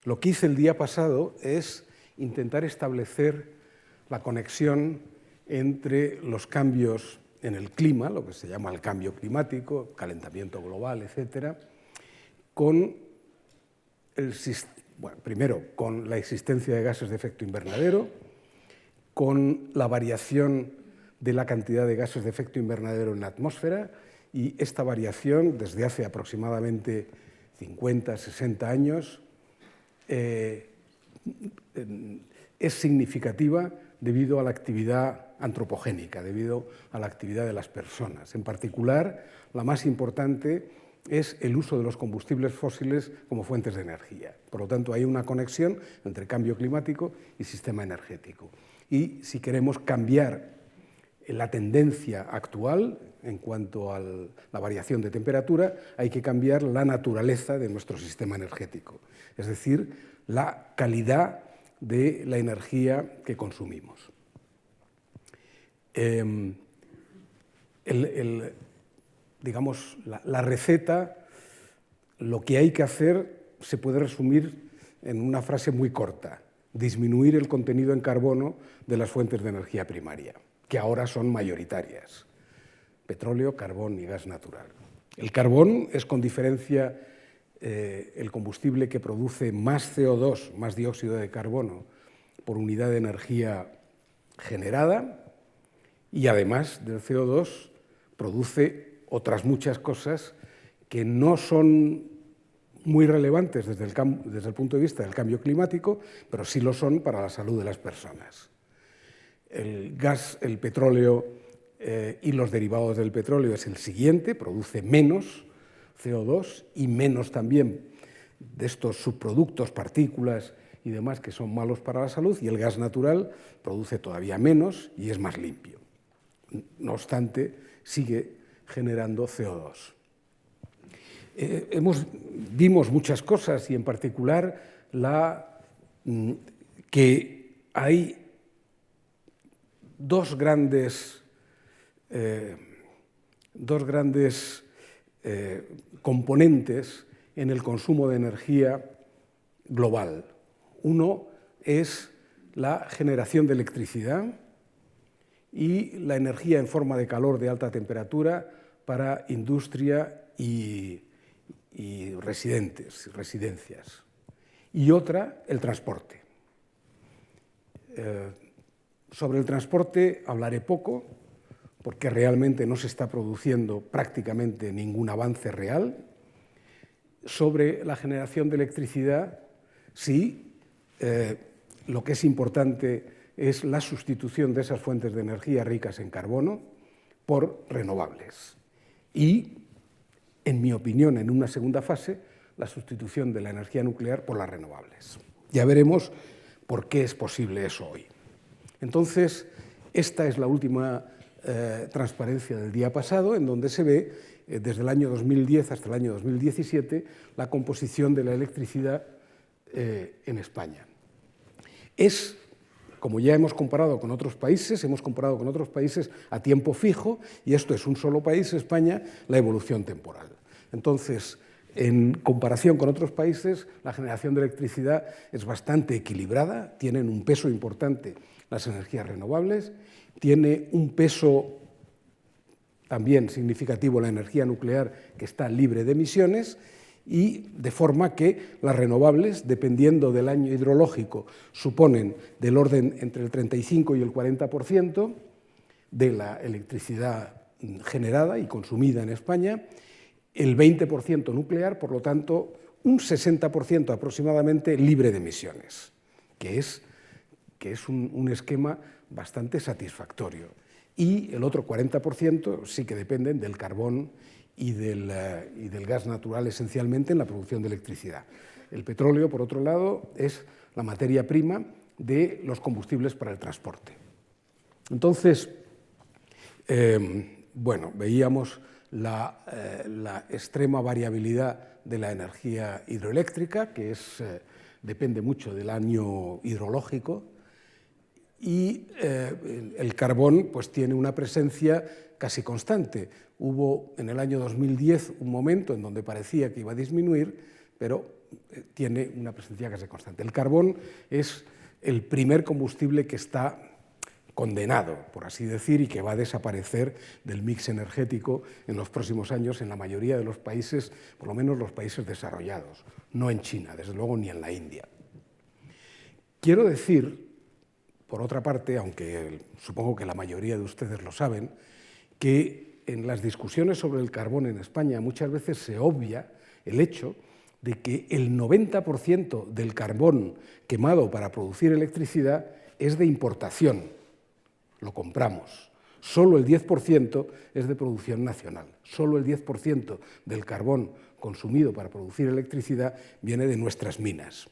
Lo que hice el día pasado es intentar establecer la conexión entre los cambios en el clima, lo que se llama el cambio climático, calentamiento global, etcétera, con primero con la existencia de gases de efecto invernadero, con la variación de la cantidad de gases de efecto invernadero en la atmósfera, y esta variación desde hace aproximadamente 50, 60 años es significativa debido a la actividad antropogénica, debido a la actividad de las personas. En particular, la más importante es el uso de los combustibles fósiles como fuentes de energía. Por lo tanto, hay una conexión entre cambio climático y sistema energético. Y si queremos cambiar la tendencia actual en cuanto a la variación de temperatura, hay que cambiar la naturaleza de nuestro sistema energético, es decir, la calidad de la energía que consumimos. Digamos, la receta, lo que hay que hacer se puede resumir en una frase muy corta: disminuir el contenido en carbono de las fuentes de energía primaria, que ahora son mayoritarias: petróleo, carbón y gas natural. El carbón es, con diferencia, el combustible que produce más CO2, más dióxido de carbono, por unidad de energía generada, y además del CO2 produce otras muchas cosas que no son muy relevantes desde el punto de vista del cambio climático, pero sí lo son para la salud de las personas. El gas, el petróleo y los derivados del petróleo es el siguiente: produce menos CO2 y menos también de estos subproductos, partículas y demás que son malos para la salud, y el gas natural produce todavía menos y es más limpio. No obstante, sigue generando CO2. Vimos muchas cosas, y en particular que hay dos grandes componentes en el consumo de energía global. Uno es la generación de electricidad y la energía en forma de calor de alta temperatura para industria y residencias. Y otra, el transporte. Sobre el transporte hablaré poco, porque realmente no se está produciendo prácticamente ningún avance real. Sobre la generación de electricidad, sí, lo que es importante es la sustitución de esas fuentes de energía ricas en carbono por renovables. Y, en mi opinión, en una segunda fase, la sustitución de la energía nuclear por las renovables. Ya veremos por qué es posible eso hoy. Entonces, esta es la última transparencia del día pasado, en donde se ve, desde el año 2010 hasta el año 2017, la composición de la electricidad en España. Es, como ya hemos comparado con otros países a tiempo fijo, y esto es un solo país, España, la evolución temporal. Entonces, en comparación con otros países, la generación de electricidad es bastante equilibrada, tienen un peso importante las energías renovables, tiene un peso también significativo la energía nuclear, que está libre de emisiones, y de forma que las renovables, dependiendo del año hidrológico, suponen del orden entre el 35 y el 40% de la electricidad generada y consumida en España, el 20% nuclear, por lo tanto, un 60% aproximadamente libre de emisiones, que es un esquema bastante satisfactorio. Y el otro 40% sí que dependen del carbón y del gas natural, esencialmente en la producción de electricidad. El petróleo, por otro lado, es la materia prima de los combustibles para el transporte. Entonces, veíamos la extrema variabilidad de la energía hidroeléctrica, que depende mucho del año hidrológico, y el carbón pues tiene una presencia casi constante. Hubo en el año 2010 un momento en donde parecía que iba a disminuir, pero tiene una presencia casi constante. El carbón es el primer combustible que está condenado, por así decir, y que va a desaparecer del mix energético en los próximos años en la mayoría de los países, por lo menos los países desarrollados, no en China, desde luego, ni en la India. Quiero decir, por otra parte, aunque supongo que la mayoría de ustedes lo saben, que en las discusiones sobre el carbón en España muchas veces se obvia el hecho de que el 90% del carbón quemado para producir electricidad es de importación, lo compramos. Solo el 10% es de producción nacional. Solo el 10% del carbón consumido para producir electricidad viene de nuestras minas.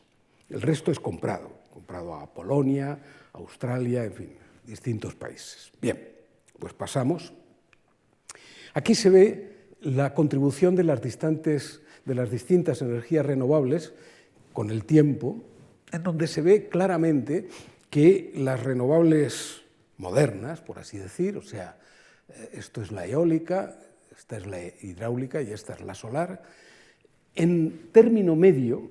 El resto es comprado a Polonia, Australia, en fin, distintos países. Bien, pues pasamos. Aquí se ve la contribución de las distintas energías renovables con el tiempo, en donde se ve claramente que las renovables modernas, por así decir, o sea, esto es la eólica, esta es la hidráulica y esta es la solar, en término medio,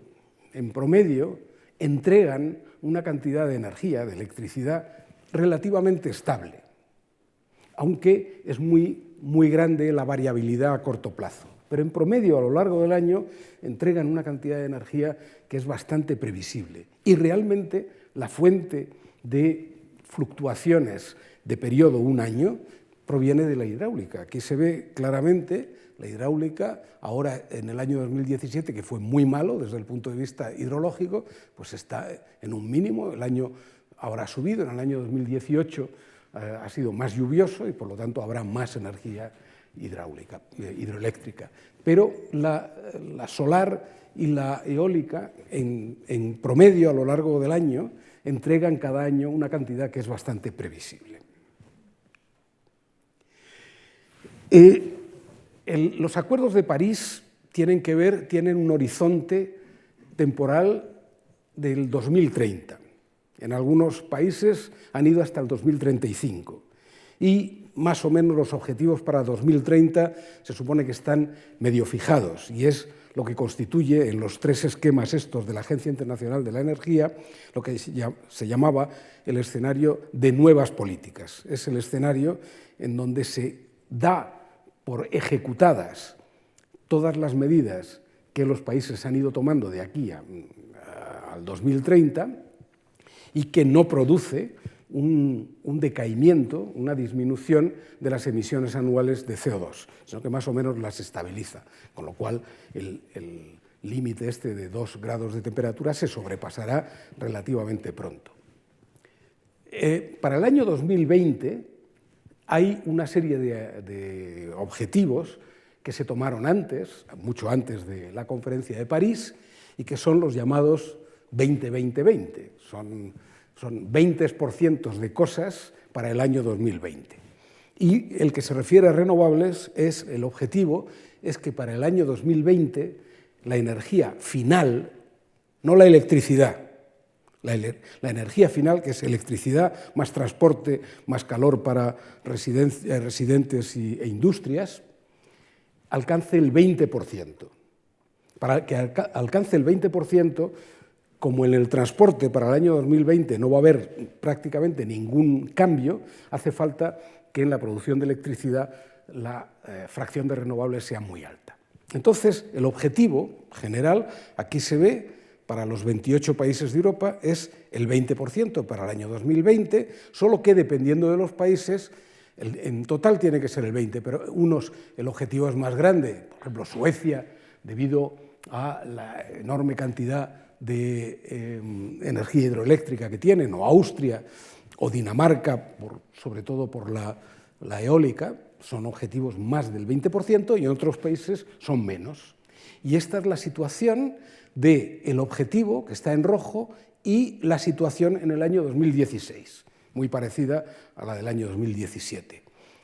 en promedio, entregan una cantidad de energía, de electricidad, relativamente estable, aunque es muy grande la variabilidad a corto plazo. Pero en promedio, a lo largo del año, entregan una cantidad de energía que es bastante previsible. Y realmente la fuente de fluctuaciones de periodo un año proviene de la hidráulica. Aquí se ve claramente la hidráulica, ahora en el año 2017, que fue muy malo desde el punto de vista hidrológico, pues está en un mínimo, el año ahora ha subido, en el año 2018 ha sido más lluvioso y por lo tanto habrá más energía hidroeléctrica. Pero la solar y la eólica, en promedio a lo largo del año, entregan cada año una cantidad que es bastante previsible. Los acuerdos de París tienen un horizonte temporal del 2030. En algunos países han ido hasta el 2035. Y más o menos los objetivos para 2030 se supone que están medio fijados, y es lo que constituye en los tres esquemas estos de la Agencia Internacional de la Energía lo que se llamaba el escenario de nuevas políticas. Es el escenario en donde se da por ejecutadas todas las medidas que los países han ido tomando de aquí al 2030 y que no produce un decaimiento, una disminución de las emisiones anuales de CO2, sino que más o menos las estabiliza, con lo cual el límite este de 2 grados de temperatura se sobrepasará relativamente pronto. Para el año 2020 hay una serie de objetivos que se tomaron antes, mucho antes de la Conferencia de París, y que son los llamados 20-20-20. Son 20% de cosas para el año 2020. Y el que se refiere a renovables el objetivo es que para el año 2020 la energía final, no la electricidad, la energía final, que es electricidad más transporte, más calor para residentes e industrias, alcance el 20%. Para que alcance el 20%, como en el transporte para el año 2020 no va a haber prácticamente ningún cambio, hace falta que en la producción de electricidad la fracción de renovables sea muy alta. Entonces, el objetivo general, aquí se ve, para los 28 países de Europa, es el 20% para el año 2020, solo que dependiendo de los países, en total tiene que ser el 20%, pero el objetivo es más grande. Por ejemplo, Suecia, debido a la enorme cantidad de energía hidroeléctrica que tienen, o Austria, o Dinamarca, sobre todo por la eólica, son objetivos más del 20% y en otros países son menos. Y esta es la situación del objetivo, que está en rojo, y la situación en el año 2016, muy parecida a la del año 2017.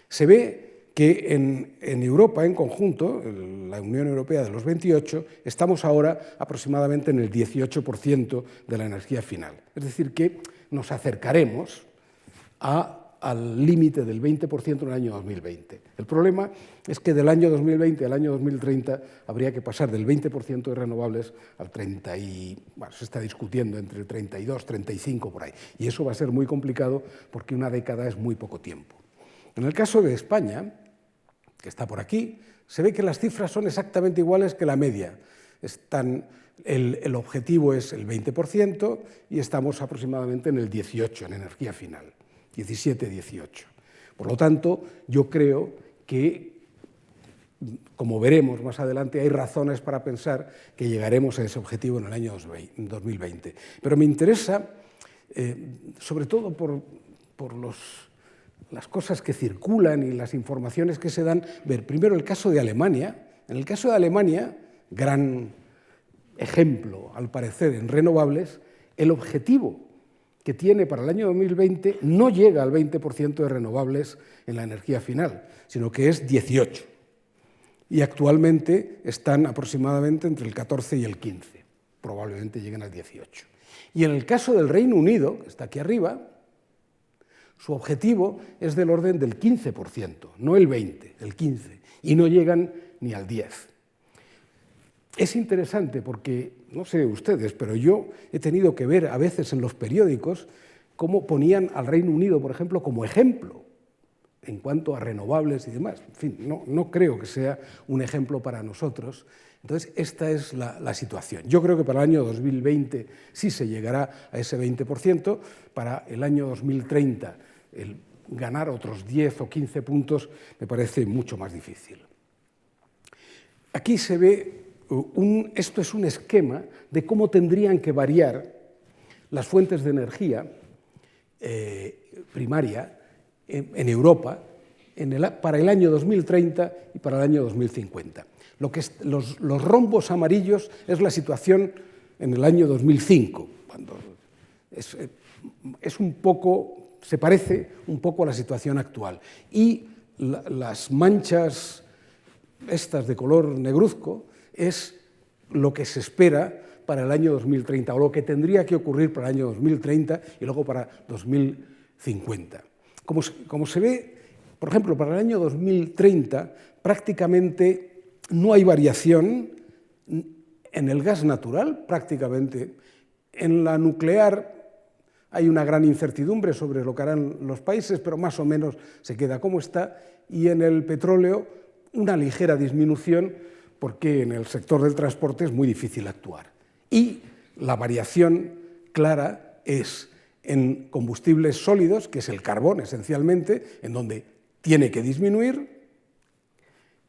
Se ve que en Europa, en conjunto, la Unión Europea de los 28, estamos ahora aproximadamente en el 18% de la energía final. Es decir, que nos acercaremos a al límite del 20% en el año 2020. El problema es que del año 2020 al año 2030 habría que pasar del 20% de renovables al 30%, bueno, se está discutiendo entre el 32, 35 por ahí. Y eso va a ser muy complicado porque una década es muy poco tiempo. En el caso de España, que está por aquí, se ve que las cifras son exactamente iguales que la media. El objetivo es el 20% y estamos aproximadamente en el 18% en energía final, 17-18%. Por lo tanto, yo creo que, como veremos más adelante, hay razones para pensar que llegaremos a ese objetivo en el año 2020. Pero me interesa, sobre todo por las cosas que circulan y las informaciones que se dan, ver primero el caso de Alemania. En el caso de Alemania, gran ejemplo, al parecer, en renovables, el objetivo que tiene para el año 2020 no llega al 20% de renovables en la energía final, sino que es 18%. Y actualmente están aproximadamente entre el 14 y el 15%, probablemente lleguen al 18%. Y en el caso del Reino Unido, que está aquí arriba, su objetivo es del orden del 15%, no el 20%, el 15%, y no llegan ni al 10%. Es interesante porque, no sé ustedes, pero yo he tenido que ver a veces en los periódicos cómo ponían al Reino Unido, por ejemplo, como ejemplo en cuanto a renovables y demás. En fin, no creo que sea un ejemplo para nosotros. Entonces, esta es la situación. Yo creo que para el año 2020 sí se llegará a ese 20%, para el año 2030 el ganar otros 10 o 15 puntos me parece mucho más difícil. Aquí se ve, esto es un esquema de cómo tendrían que variar las fuentes de energía primaria en Europa para el año 2030 y para el año 2050. Los rombos amarillos es la situación en el año 2005, cuando se parece un poco a la situación actual. Y las manchas estas de color negruzco es lo que se espera para el año 2030, o lo que tendría que ocurrir para el año 2030 y luego para 2050. Como se ve, por ejemplo, para el año 2030 prácticamente no hay variación en el gas natural, prácticamente. En la nuclear hay una gran incertidumbre sobre lo que harán los países, pero más o menos se queda como está, y en el petróleo una ligera disminución, porque en el sector del transporte es muy difícil actuar. Y la variación clara es en combustibles sólidos, que es el carbón esencialmente, en donde tiene que disminuir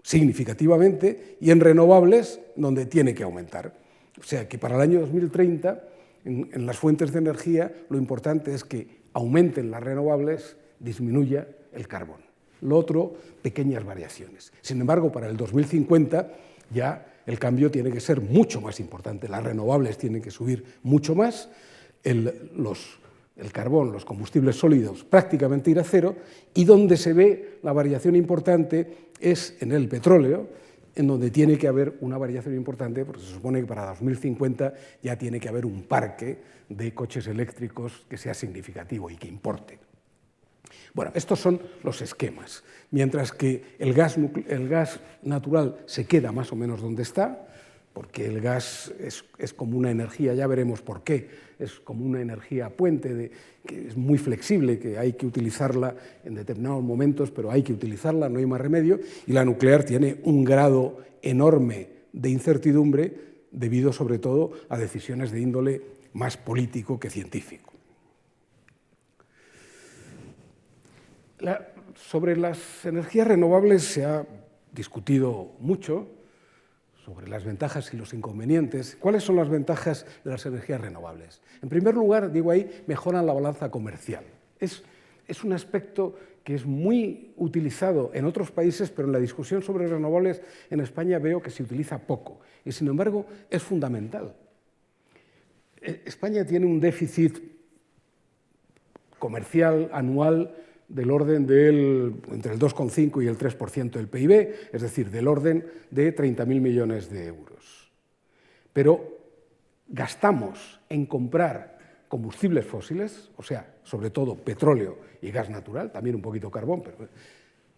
significativamente, y en renovables, donde tiene que aumentar. O sea que para el año 2030, en las fuentes de energía, lo importante es que aumenten las renovables, disminuya el carbón. Lo otro, pequeñas variaciones. Sin embargo, para el 2050 ya el cambio tiene que ser mucho más importante. Las renovables tienen que subir mucho más, el carbón, los combustibles sólidos, prácticamente ir a cero, y donde se ve la variación importante es en el petróleo, en donde tiene que haber una variación importante, porque se supone que para 2050 ya tiene que haber un parque de coches eléctricos que sea significativo y que importe. Bueno, estos son los esquemas. Mientras que el gas natural se queda más o menos donde está, porque el gas es como una energía, ya veremos por qué, es como una energía puente, que es muy flexible, que hay que utilizarla en determinados momentos, pero hay que utilizarla, no hay más remedio, y la nuclear tiene un grado enorme de incertidumbre debido sobre todo a decisiones de índole más político que científico. Sobre las energías renovables se ha discutido mucho, sobre las ventajas y los inconvenientes. ¿Cuáles son las ventajas de las energías renovables? En primer lugar, digo ahí, mejoran la balanza comercial. Es un aspecto que es muy utilizado en otros países, pero en la discusión sobre renovables en España veo que se utiliza poco, y sin embargo es fundamental. España tiene un déficit comercial anual del orden entre el 2,5 y el 3% del PIB, es decir, del orden de 30.000 millones de euros. Pero gastamos en comprar combustibles fósiles, o sea, sobre todo petróleo y gas natural, también un poquito carbón, pero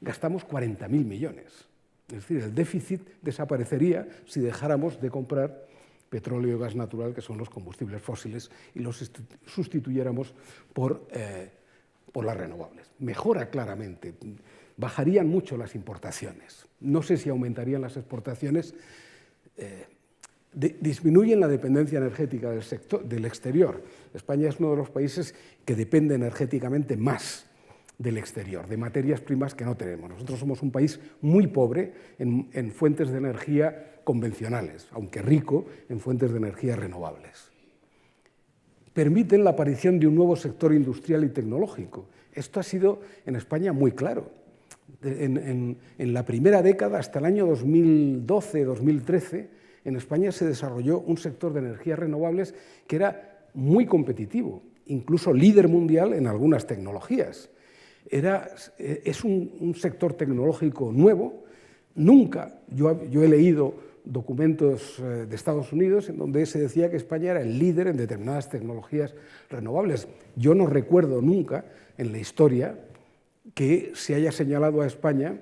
gastamos 40.000 millones. Es decir, el déficit desaparecería si dejáramos de comprar petróleo y gas natural, que son los combustibles fósiles, y los sustituyéramos por las renovables. Mejora claramente, bajarían mucho las importaciones. No sé si aumentarían las exportaciones, disminuyen la dependencia energética del exterior. España es uno de los países que depende energéticamente más del exterior, de materias primas que no tenemos. Nosotros somos un país muy pobre en fuentes de energía convencionales, aunque rico en fuentes de energía renovables. Permiten la aparición de un nuevo sector industrial y tecnológico. Esto ha sido en España muy claro. En la primera década, hasta el año 2012-2013, en España se desarrolló un sector de energías renovables que era muy competitivo, incluso líder mundial en algunas tecnologías. Es un sector tecnológico nuevo. Nunca, yo he leído documentos de Estados Unidos en donde se decía que España era el líder en determinadas tecnologías renovables. Yo no recuerdo nunca en la historia que se haya señalado a España,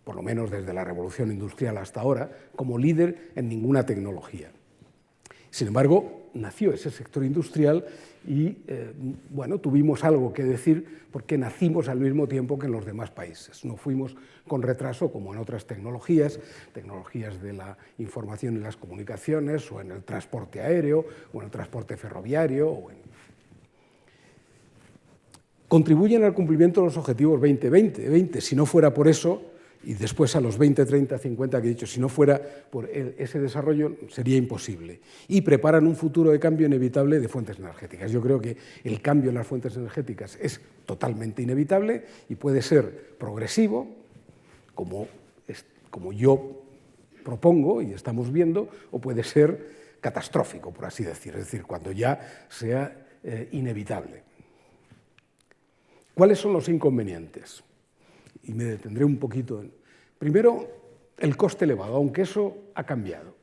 por lo menos desde la Revolución Industrial hasta ahora, como líder en ninguna tecnología. Sin embargo, nació ese sector industrial y bueno, tuvimos algo que decir porque nacimos al mismo tiempo que en los demás países. No fuimos con retraso como en otras tecnologías de la información y las comunicaciones, o en el transporte aéreo, o en el transporte ferroviario. Contribuyen al cumplimiento de los objetivos 2020. Si no fuera por eso, y después a los 20, 30, 50 que he dicho, si no fuera por ese desarrollo sería imposible. Y preparan un futuro de cambio inevitable de fuentes energéticas. Yo creo que el cambio en las fuentes energéticas es totalmente inevitable y puede ser progresivo, como yo propongo y estamos viendo, o puede ser catastrófico, por así decir, es decir, cuando ya sea inevitable. ¿Cuáles son los inconvenientes? Y me detendré un poquito. Primero, el coste elevado, aunque eso ha cambiado.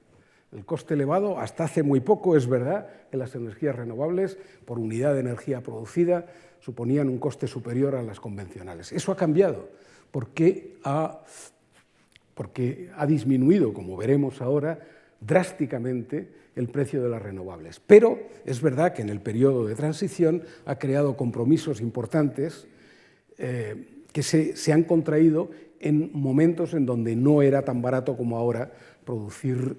El coste elevado, hasta hace muy poco, es verdad que las energías renovables, por unidad de energía producida, suponían un coste superior a las convencionales. Eso ha cambiado, porque ha disminuido, como veremos ahora, drásticamente el precio de las renovables. Pero es verdad que en el periodo de transición ha creado compromisos importantes que se han contraído en momentos en donde no era tan barato como ahora producir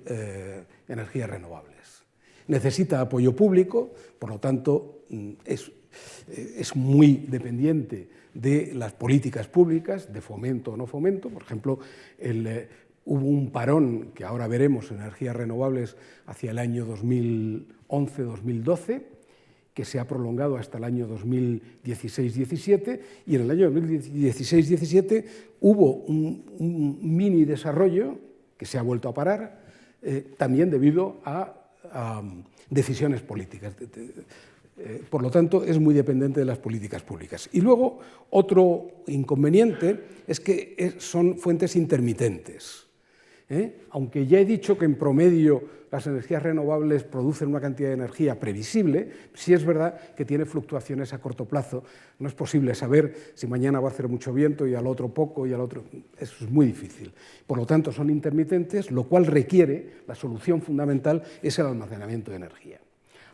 energías renovables. Necesita apoyo público, por lo tanto es muy dependiente de las políticas públicas, de fomento o no fomento. Por ejemplo, hubo un parón que ahora veremos en energías renovables hacia el año 2011-2012, que se ha prolongado hasta el año 2016-17, y en el año 2016-17 hubo un mini desarrollo que se ha vuelto a parar, también debido a decisiones políticas. Por lo tanto, es muy dependiente de las políticas públicas. Y luego, otro inconveniente es que son fuentes intermitentes. Aunque ya he dicho que en promedio las energías renovables producen una cantidad de energía previsible, sí es verdad que tiene fluctuaciones a corto plazo. No es posible saber si mañana va a hacer mucho viento y al otro poco y al otro. Eso es muy difícil. Por lo tanto, son intermitentes, lo cual requiere, la solución fundamental es el almacenamiento de energía.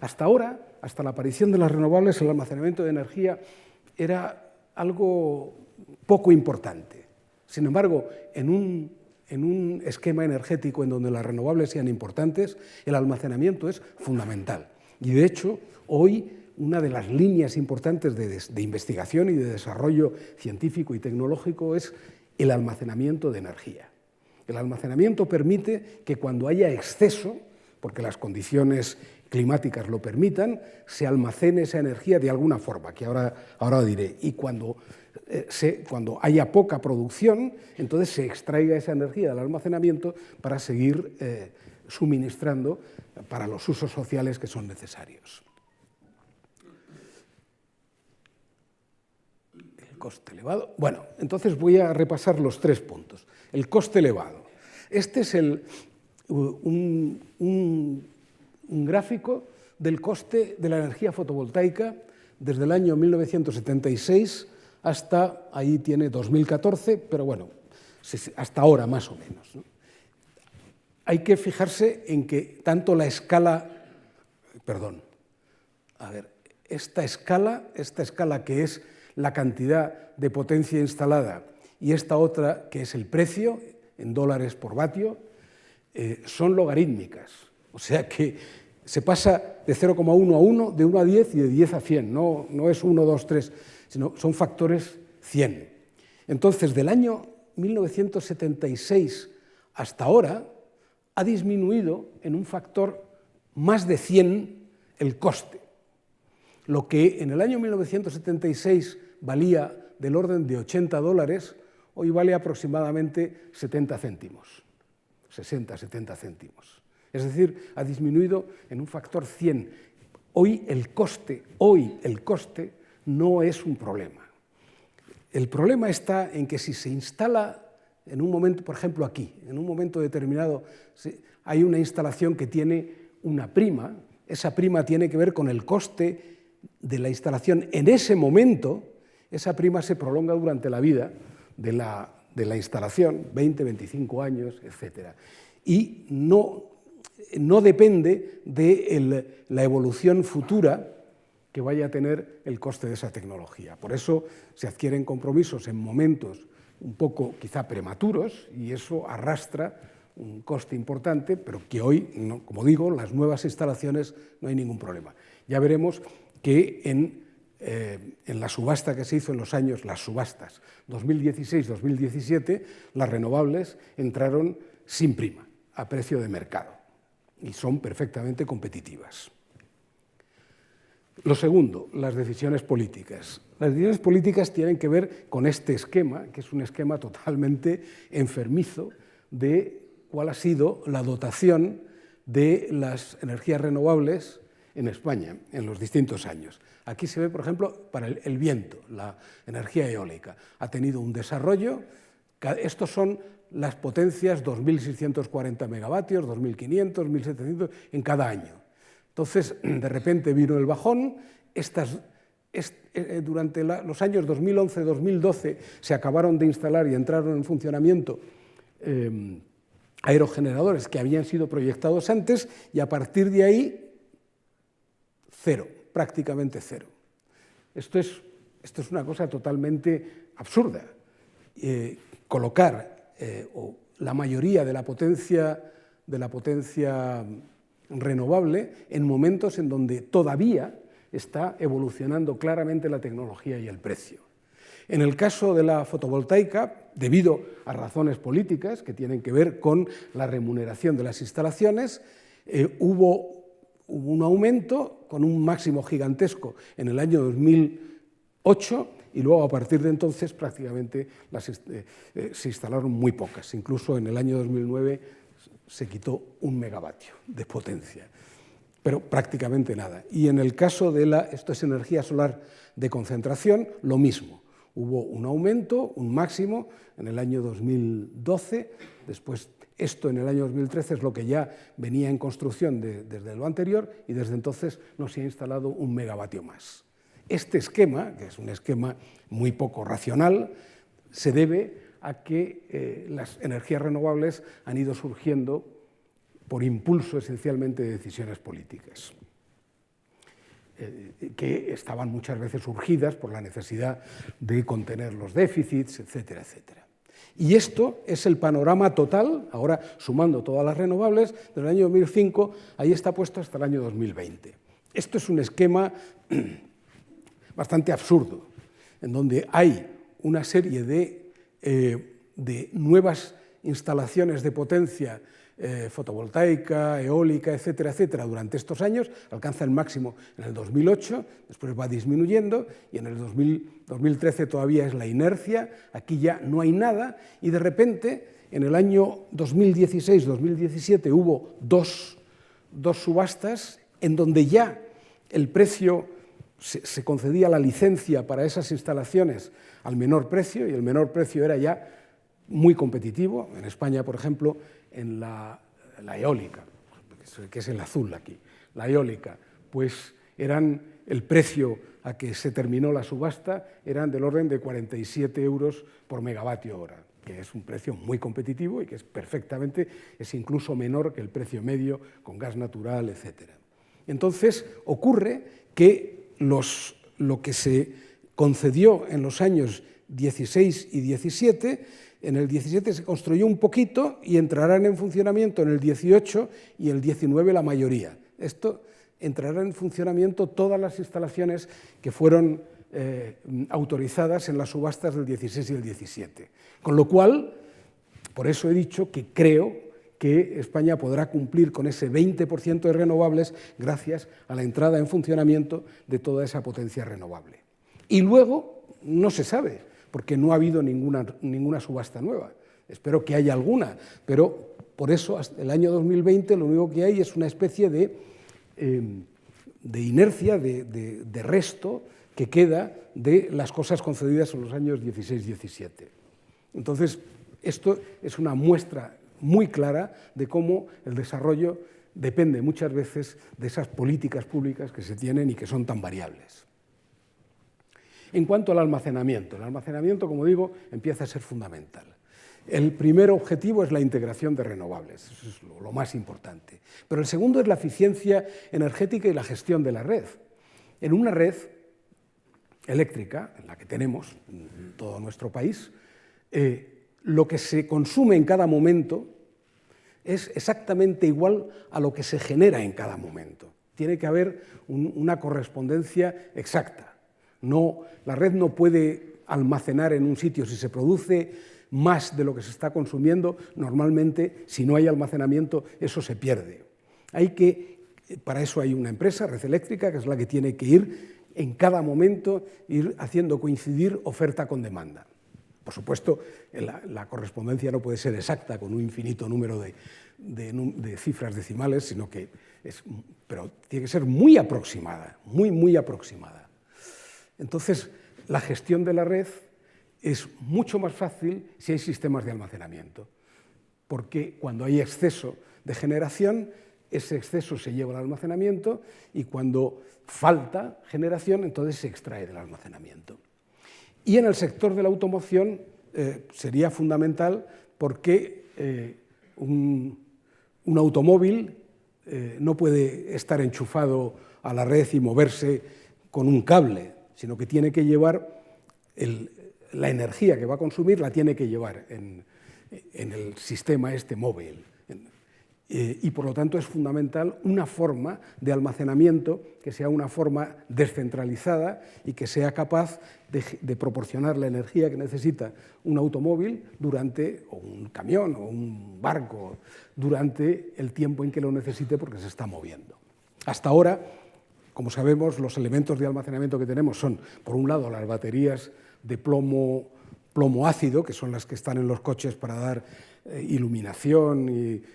Hasta ahora, hasta la aparición de las renovables, el almacenamiento de energía era algo poco importante. Sin embargo, en un esquema energético en donde las renovables sean importantes, el almacenamiento es fundamental. Y de hecho, hoy una de las líneas importantes de investigación y de desarrollo científico y tecnológico es el almacenamiento de energía. El almacenamiento permite que cuando haya exceso, porque las condiciones climáticas lo permitan, se almacene esa energía de alguna forma, que ahora diré. Y cuando haya poca producción, entonces se extraiga esa energía del almacenamiento para seguir suministrando para los usos sociales que son necesarios. El coste elevado. Bueno, entonces voy a repasar los 3 puntos. El coste elevado. Este es un gráfico del coste de la energía fotovoltaica desde el año 1976 hasta, ahí tiene 2014, pero bueno, hasta ahora más o menos, ¿no? Hay que fijarse en que tanto la escala, esta escala que es la cantidad de potencia instalada y esta otra que es el precio en dólares por vatio, son logarítmicas. O sea que se pasa de 0,1 a 1, de 1 a 10 y de 10 a 100. No es 1, 2, 3, sino son factores 100. Entonces, del año 1976 hasta ahora, ha disminuido en un factor más de 100 el coste. Lo que en el año 1976 valía del orden de $80, hoy vale aproximadamente 70 céntimos, 60, 70 céntimos. Es decir, ha disminuido en un factor 100. Hoy el coste no es un problema. El problema está en que si se instala en un momento, por ejemplo aquí, en un momento determinado, hay una instalación que tiene una prima, esa prima tiene que ver con el coste de la instalación en ese momento, esa prima se prolonga durante la vida de la instalación, 20, 25 años, etc. Y no depende de la evolución futura que vaya a tener el coste de esa tecnología. Por eso se adquieren compromisos en momentos un poco quizá prematuros y eso arrastra un coste importante, pero que hoy, como digo, las nuevas instalaciones no hay ningún problema. Ya veremos que en la subasta que se hizo en los años, las subastas 2016-2017, las renovables entraron sin prima, a precio de mercado, y son perfectamente competitivas. Lo segundo, las decisiones políticas. Las decisiones políticas tienen que ver con este esquema, que es un esquema totalmente enfermizo de cuál ha sido la dotación de las energías renovables en España en los distintos años. Aquí se ve, por ejemplo, para el viento, la energía eólica. Ha tenido un desarrollo, estos son las potencias 2.640 megavatios, 2.500, 1.700 en cada año. Entonces, de repente vino el bajón, durante los años 2011-2012 se acabaron de instalar y entraron en funcionamiento aerogeneradores que habían sido proyectados antes y a partir de ahí, cero, prácticamente cero. Esto es una cosa totalmente absurda. Colocar la mayoría de la potencia renovable en momentos en donde todavía está evolucionando claramente la tecnología y el precio. En el caso de la fotovoltaica, debido a razones políticas que tienen que ver con la remuneración de las instalaciones, hubo un aumento con un máximo gigantesco en el año 2008 y luego a partir de entonces prácticamente se instalaron muy pocas. Incluso en el año 2009 se quitó 1 megavatio de potencia, pero prácticamente nada. Y en el caso esto es energía solar de concentración, lo mismo. Hubo un aumento, un máximo, en el año 2012, después esto en el año 2013 es lo que ya venía en construcción desde lo anterior y desde entonces no se ha instalado 1 megavatio más. Este esquema, que es un esquema muy poco racional, se debe a que las energías renovables han ido surgiendo por impulso esencialmente de decisiones políticas, que estaban muchas veces urgidas por la necesidad de contener los déficits, etcétera, etcétera. Y esto es el panorama total, ahora sumando todas las renovables, desde el año 2005, ahí está puesto hasta el año 2020. Esto es un esquema bastante absurdo, en donde hay una serie de nuevas instalaciones de potencia fotovoltaica, eólica, etcétera, etcétera, durante estos años, alcanza el máximo en el 2008, después va disminuyendo y en el 2013 todavía es la inercia, aquí ya no hay nada y de repente en el año 2016-2017 hubo dos subastas en donde ya el precio se concedía la licencia para esas instalaciones al menor precio y el menor precio era ya muy competitivo. En España, por ejemplo, en la eólica, que es el azul aquí, la eólica, pues el precio a que se terminó la subasta eran del orden de 47 euros por megavatio hora, que es un precio muy competitivo y que es incluso menor que el precio medio con gas natural, etc. Entonces ocurre que lo que se concedió en los años 16 y 17, en el 17 se construyó un poquito y entrarán en funcionamiento en el 18 y el 19 la mayoría. Esto entrarán en funcionamiento todas las instalaciones que fueron autorizadas en las subastas del 16 y el 17. Con lo cual, por eso he dicho que creo que España podrá cumplir con ese 20% de renovables gracias a la entrada en funcionamiento de toda esa potencia renovable. Y luego no se sabe, porque no ha habido ninguna subasta nueva. Espero que haya alguna, pero por eso hasta el año 2020 lo único que hay es una especie de inercia, de resto que queda de las cosas concedidas en los años 16-17. Entonces, esto es una muestra muy clara de cómo el desarrollo depende muchas veces de esas políticas públicas que se tienen y que son tan variables. En cuanto al almacenamiento, como digo, empieza a ser fundamental. El primer objetivo es la integración de renovables, eso es lo más importante. Pero el segundo es la eficiencia energética y la gestión de la red. En una red eléctrica, en la que tenemos en todo nuestro país, lo que se consume en cada momento es exactamente igual a lo que se genera en cada momento. Tiene que haber una correspondencia exacta. La red no puede almacenar en un sitio si se produce más de lo que se está consumiendo. Normalmente, si no hay almacenamiento, eso se pierde. Para eso hay una empresa, Red Eléctrica, que es la que tiene que ir en cada momento, ir haciendo coincidir oferta con demanda. Por supuesto, la correspondencia no puede ser exacta con un infinito número de cifras decimales, pero tiene que ser muy aproximada, muy aproximada. Entonces, la gestión de la red es mucho más fácil si hay sistemas de almacenamiento, porque cuando hay exceso de generación, ese exceso se lleva al almacenamiento y cuando falta generación, entonces se extrae del almacenamiento. Y en el sector de la automoción sería fundamental porque un automóvil no puede estar enchufado a la red y moverse con un cable, sino que tiene que llevar la energía que va a consumir, la tiene que llevar en el sistema móvil. Y por lo tanto es fundamental una forma de almacenamiento que sea una forma descentralizada y que sea capaz de proporcionar la energía que necesita un automóvil o un camión o un barco durante el tiempo en que lo necesite porque se está moviendo. Hasta ahora, como sabemos, los elementos de almacenamiento que tenemos son, por un lado, las baterías de plomo ácido, que son las que están en los coches para dar iluminación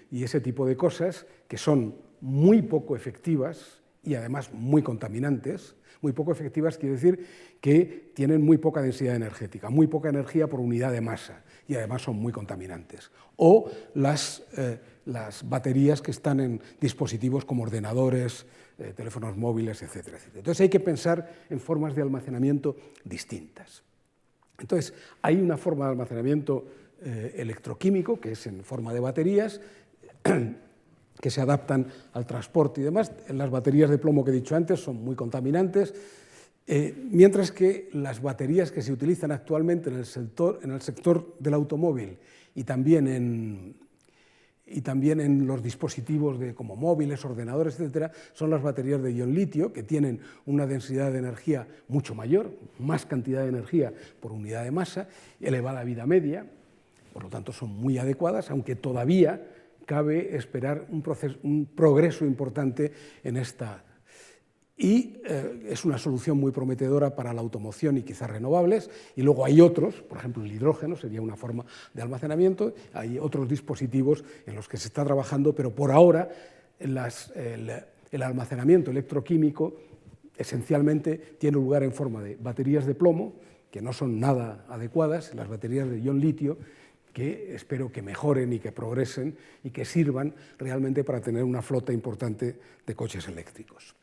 y ese tipo de cosas, que son muy poco efectivas y además muy contaminantes. Muy poco efectivas quiere decir que tienen muy poca densidad energética, muy poca energía por unidad de masa y además son muy contaminantes. O las baterías que están en dispositivos como ordenadores, teléfonos móviles, etcétera, etcétera. Entonces hay que pensar en formas de almacenamiento distintas. Entonces hay una forma de almacenamiento electroquímico, que es en forma de baterías, que se adaptan al transporte y demás. Las baterías de plomo que he dicho antes son muy contaminantes, mientras que las baterías que se utilizan actualmente en el sector del automóvil y también en los dispositivos como móviles, ordenadores, etcétera, son las baterías de ion litio, que tienen una densidad de energía mucho mayor, más cantidad de energía por unidad de masa, elevada vida media, por lo tanto son muy adecuadas, aunque todavía cabe esperar un progreso importante en esta. Y es una solución muy prometedora para la automoción y quizás renovables. Y luego hay otros, por ejemplo el hidrógeno sería una forma de almacenamiento, hay otros dispositivos en los que se está trabajando, pero por ahora el almacenamiento electroquímico esencialmente tiene lugar en forma de baterías de plomo, que no son nada adecuadas, las baterías de ion litio, que espero que mejoren y que progresen y que sirvan realmente para tener una flota importante de coches eléctricos.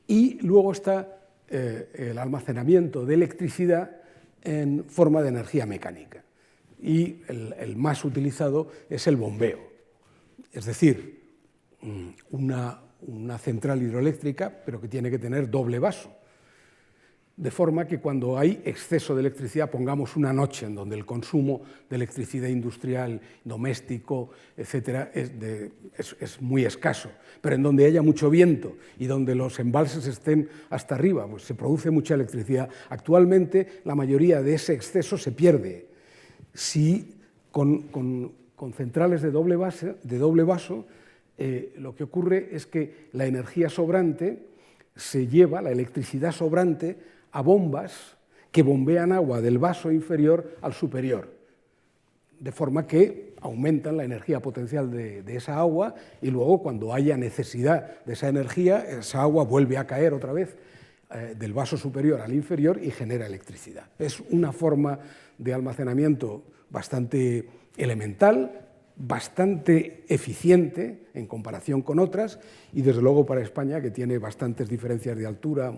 Y luego está el almacenamiento de electricidad en forma de energía mecánica. Y el más utilizado es el bombeo, es decir, una central hidroeléctrica, pero que tiene que tener doble vaso, de forma que cuando hay exceso de electricidad, pongamos una noche en donde el consumo de electricidad industrial, doméstico, etcétera, es muy escaso, pero en donde haya mucho viento y donde los embalses estén hasta arriba, pues se produce mucha electricidad. Actualmente la mayoría de ese exceso se pierde. Si con centrales de doble vaso, lo que ocurre es que la energía sobrante se lleva, la electricidad sobrante, a bombas que bombean agua del vaso inferior al superior, de forma que aumentan la energía potencial de esa agua y luego cuando haya necesidad de esa energía, esa agua vuelve a caer otra vez del vaso superior al inferior y genera electricidad. Es una forma de almacenamiento bastante elemental, bastante eficiente en comparación con otras y desde luego para España, que tiene bastantes diferencias de altura,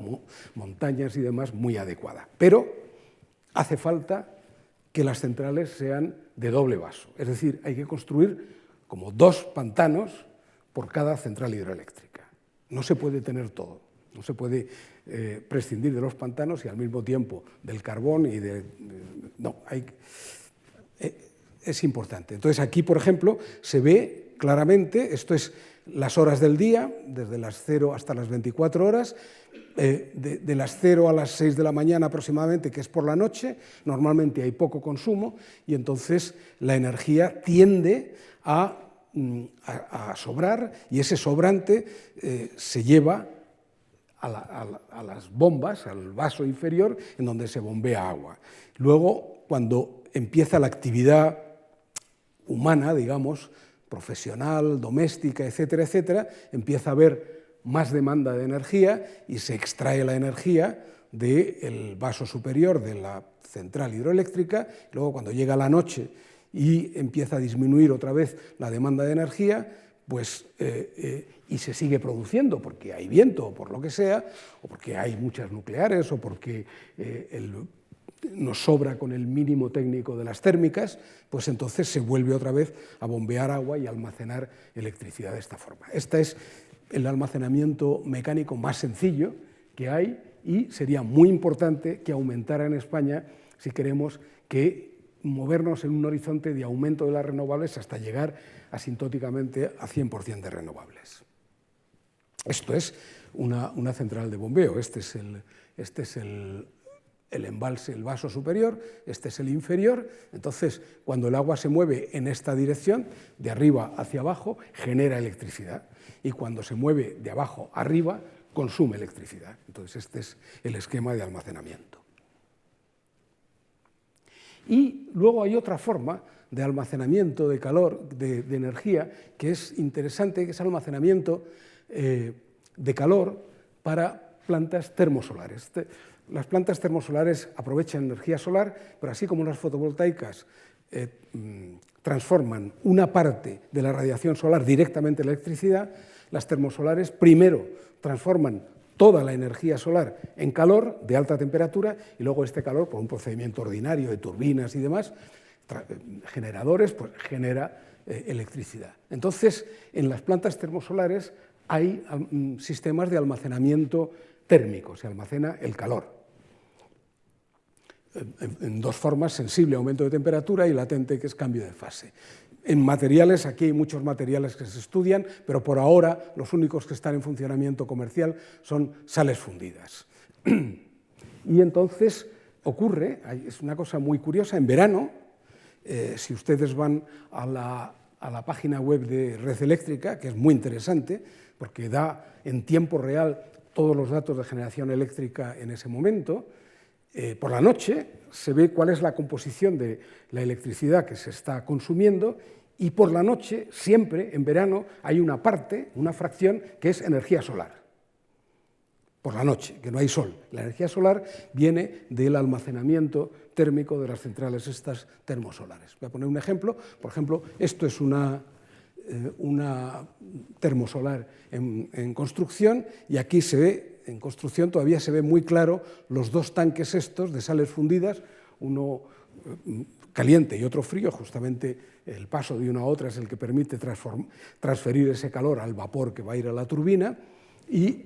montañas y demás, muy adecuada. Pero hace falta que las centrales sean de doble vaso, es decir, hay que construir como 2 pantanos por cada central hidroeléctrica. No se puede tener todo, no se puede prescindir de los pantanos y al mismo tiempo del carbón y no, es importante. Entonces aquí, por ejemplo, se ve claramente, esto es las horas del día, desde las 0 hasta las 24 horas, de las 0 a las 6 de la mañana aproximadamente, que es por la noche, normalmente hay poco consumo y entonces la energía tiende a sobrar y ese sobrante se lleva a las bombas, al vaso inferior, en donde se bombea agua. Luego, cuando empieza la actividad humana, digamos, profesional, doméstica, etcétera, etcétera, empieza a haber más demanda de energía y se extrae la energía del vaso superior de la central hidroeléctrica. Luego, cuando llega la noche y empieza a disminuir otra vez la demanda de energía, pues, y se sigue produciendo porque hay viento o por lo que sea, o porque hay muchas nucleares o porque nos sobra con el mínimo técnico de las térmicas, pues entonces se vuelve otra vez a bombear agua y almacenar electricidad de esta forma. Este es el almacenamiento mecánico más sencillo que hay y sería muy importante que aumentara en España si queremos movernos en un horizonte de aumento de las renovables hasta llegar asintóticamente a 100% de renovables. Esto es una central de bombeo, este es el embalse, el vaso superior, este es el inferior. Entonces, cuando el agua se mueve en esta dirección, de arriba hacia abajo, genera electricidad. Y cuando se mueve de abajo arriba, consume electricidad. Entonces, este es el esquema de almacenamiento. Y luego hay otra forma de almacenamiento de calor, de energía, que es interesante, que es almacenamiento de calor para plantas termosolares. Las plantas termosolares aprovechan energía solar, pero así como las fotovoltaicas transforman una parte de la radiación solar directamente en electricidad, las termosolares primero transforman toda la energía solar en calor de alta temperatura y luego este calor, por un procedimiento ordinario de turbinas y demás, generadores, pues genera electricidad. Entonces, en las plantas termosolares hay sistemas de almacenamiento térmico, se almacena el calor. En 2 formas, sensible, aumento de temperatura, y latente, que es cambio de fase. En materiales, aquí hay muchos materiales que se estudian, pero por ahora los únicos que están en funcionamiento comercial son sales fundidas. Y entonces ocurre, es una cosa muy curiosa, en verano, si ustedes van a la página web de Red Eléctrica, que es muy interesante, porque da en tiempo real todos los datos de generación eléctrica en ese momento, por la noche se ve cuál es la composición de la electricidad que se está consumiendo y por la noche, siempre en verano, hay una parte, una fracción que es energía solar. Por la noche, que no hay sol. La energía solar viene del almacenamiento térmico de las centrales estas termosolares. Voy a poner un ejemplo. Por ejemplo, esto es una termosolar en construcción y aquí se ve en construcción todavía se ve muy claro los dos tanques estos de sales fundidas, uno caliente y otro frío, justamente el paso de una a otra es el que permite transferir ese calor al vapor que va a ir a la turbina, y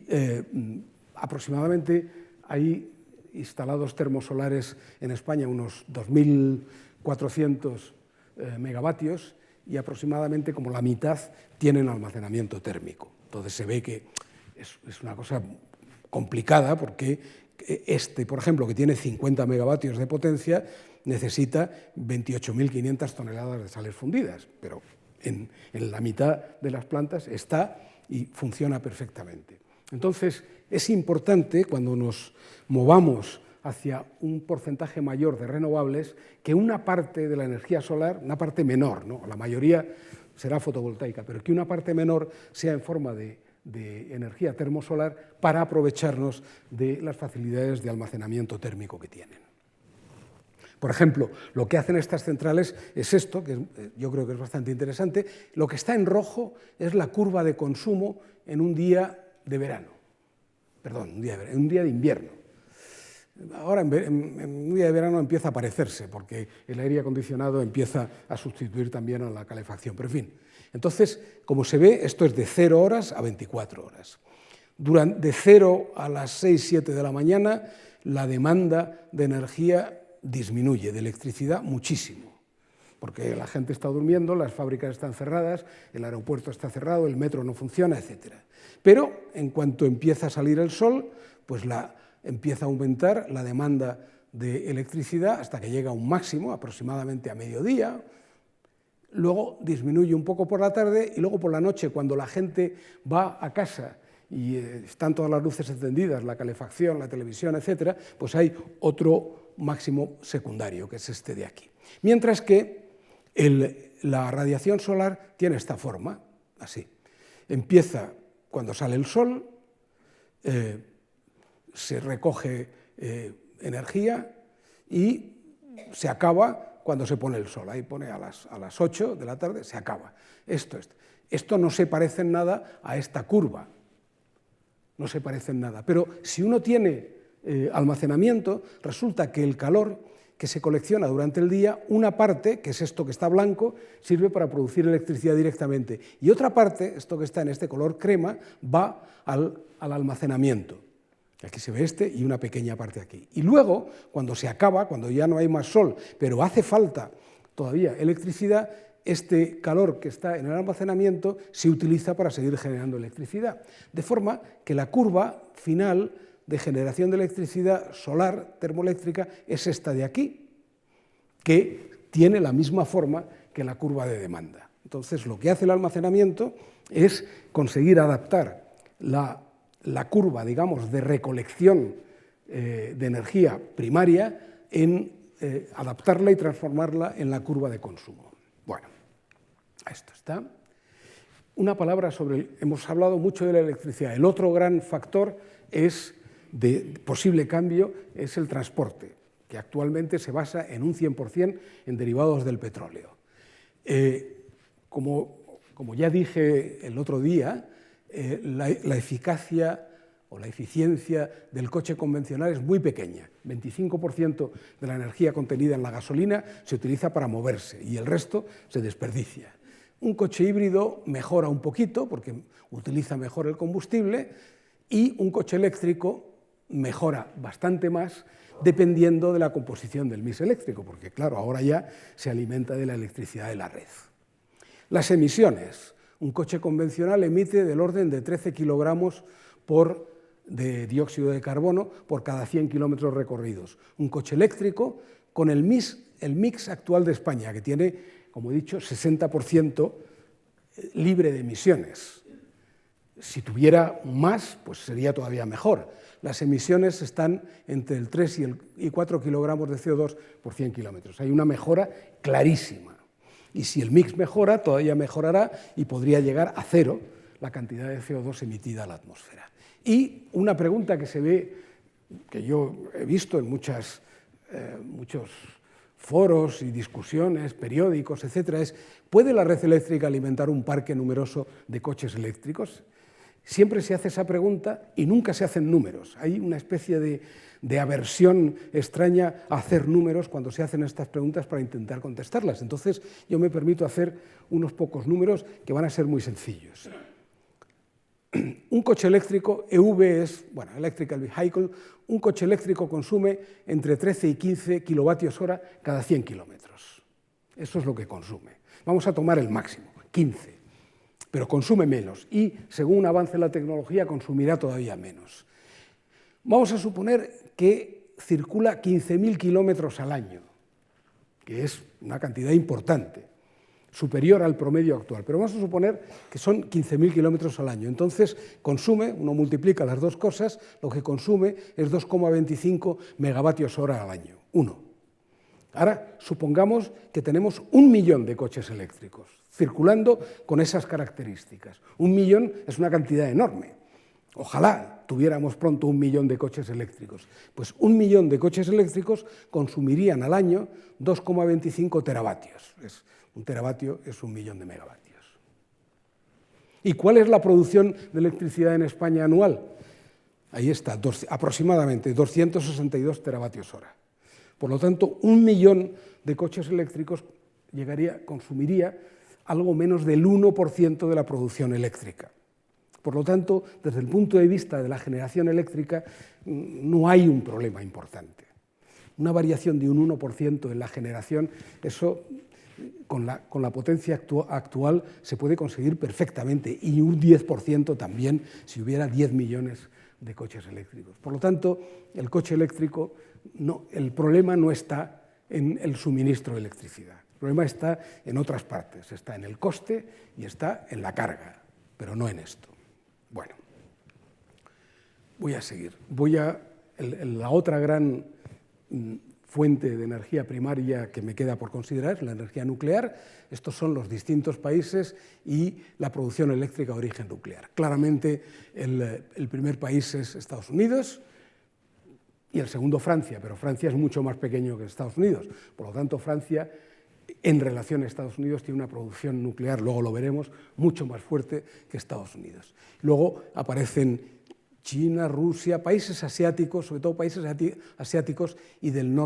aproximadamente hay instalados termosolares en España unos 2.400 megavatios, y aproximadamente como la mitad tienen almacenamiento térmico. Entonces se ve que es una cosa complicada, porque por ejemplo, que tiene 50 megavatios de potencia, necesita 28.500 toneladas de sales fundidas, pero en la mitad de las plantas está y funciona perfectamente. Entonces, es importante, cuando nos movamos hacia un porcentaje mayor de renovables, que una parte de la energía solar, una parte menor, ¿no? La mayoría será fotovoltaica, pero que una parte menor sea en forma de energía termosolar, para aprovecharnos de las facilidades de almacenamiento térmico que tienen. Por ejemplo, lo que hacen estas centrales es esto, que yo creo que es bastante interesante. Lo que está en rojo es la curva de consumo en un día de verano. Perdón, en un día de invierno. Ahora, en un día de verano empieza a parecerse, porque el aire acondicionado empieza a sustituir también a la calefacción. Pero en fin, entonces, como se ve, esto es de 0 horas a 24 horas. De 0 a las 6, 7 de la mañana, la demanda de energía disminuye, de electricidad, muchísimo, porque la gente está durmiendo, las fábricas están cerradas, el aeropuerto está cerrado, el metro no funciona, etc. Pero en cuanto empieza a salir el sol, pues empieza a aumentar la demanda de electricidad hasta que llega a un máximo, aproximadamente a mediodía. Luego disminuye un poco por la tarde, y luego por la noche, cuando la gente va a casa y están todas las luces encendidas, la calefacción, la televisión, etc., pues hay otro máximo secundario, que es este de aquí. Mientras que la radiación solar tiene esta forma, así. Empieza cuando sale el sol, se recoge energía y se acaba cuando se pone el sol. Ahí pone a las 8 de la tarde, se acaba. Esto no se parece en nada a esta curva, no se parece en nada. Pero si uno tiene almacenamiento, resulta que el calor que se colecciona durante el día, una parte, que es esto que está blanco, sirve para producir electricidad directamente, y otra parte, esto que está en este color crema, va al almacenamiento. Aquí se ve y una pequeña parte aquí. Y luego, cuando se acaba, cuando ya no hay más sol, pero hace falta todavía electricidad, este calor que está en el almacenamiento se utiliza para seguir generando electricidad. De forma que la curva final de generación de electricidad solar termoeléctrica es esta de aquí, que tiene la misma forma que la curva de demanda. Entonces, lo que hace el almacenamiento es conseguir adaptar la curva, digamos, de recolección de energía primaria, adaptarla y transformarla en la curva de consumo. Bueno, esto está. Una palabra hemos hablado mucho de la electricidad. El otro gran factor de posible cambio es el transporte, que actualmente se basa en un 100% en derivados del petróleo. Como ya dije el otro día, la eficacia o la eficiencia del coche convencional es muy pequeña. 25% de la energía contenida en la gasolina se utiliza para moverse y el resto se desperdicia. Un coche híbrido mejora un poquito porque utiliza mejor el combustible, y un coche eléctrico mejora bastante más dependiendo de la composición del mix eléctrico, porque claro, ahora ya se alimenta de la electricidad de la red. Las emisiones. Un coche convencional emite del orden de 13 kilogramos de dióxido de carbono por cada 100 kilómetros recorridos. Un coche eléctrico, con el mix actual de España, que tiene, como he dicho, 60% libre de emisiones. Si tuviera más, pues sería todavía mejor. Las emisiones están entre el 3 y 4 kilogramos de CO2 por 100 kilómetros. Hay una mejora clarísima. Y si el mix mejora, todavía mejorará y podría llegar a cero la cantidad de CO2 emitida a la atmósfera. Y una pregunta que se ve, que yo he visto en muchos foros y discusiones, periódicos, etcétera, es: ¿puede la red eléctrica alimentar un parque numeroso de coches eléctricos? Siempre se hace esa pregunta y nunca se hacen números. Hay una especie de aversión extraña a hacer números cuando se hacen estas preguntas para intentar contestarlas. Entonces, yo me permito hacer unos pocos números que van a ser muy sencillos. Un coche eléctrico, EV es, bueno, Electrical Vehicle, un coche eléctrico consume entre 13 y 15 kilovatios hora cada 100 kilómetros. Eso es lo que consume. Vamos a tomar el máximo, 15, pero consume menos y, según avance la tecnología, consumirá todavía menos. Vamos a suponer que circula 15.000 kilómetros al año, que es una cantidad importante, superior al promedio actual, pero vamos a suponer que son 15.000 kilómetros al año. Entonces, consume, uno multiplica las dos cosas, lo que consume es 2,25 megavatios hora al año, uno. Ahora, supongamos que tenemos 1 millón de coches eléctricos circulando con esas características. 1 millón es una cantidad enorme. Ojalá tuviéramos pronto 1 millón de coches eléctricos. Pues 1 millón de coches eléctricos consumirían al año 2,25 teravatios. Un teravatio es 1 millón de megavatios. ¿Y cuál es la producción de electricidad en España anual? Ahí está, aproximadamente 262 teravatios hora. Por lo tanto, 1 millón de coches eléctricos consumiría algo menos del 1% de la producción eléctrica. Por lo tanto, desde el punto de vista de la generación eléctrica, no hay un problema importante. Una variación de un 1% en la generación, eso con la potencia actual se puede conseguir perfectamente, y un 10% también si hubiera 10 millones de coches eléctricos. Por lo tanto, el coche eléctrico, el problema no está en el suministro de electricidad. El problema está en otras partes, está en el coste y está en la carga, pero no en esto. Bueno, voy a seguir. La otra gran fuente de energía primaria que me queda por considerar es la energía nuclear. Estos son los distintos países y la producción eléctrica de origen nuclear. Claramente el primer país es Estados Unidos y el segundo Francia, pero Francia es mucho más pequeño que Estados Unidos. Por lo tanto, Francia, en relación a Estados Unidos, tiene una producción nuclear, luego lo veremos, mucho más fuerte que Estados Unidos. Luego aparecen China, Rusia, países asiáticos, sobre todo países asiáticos y del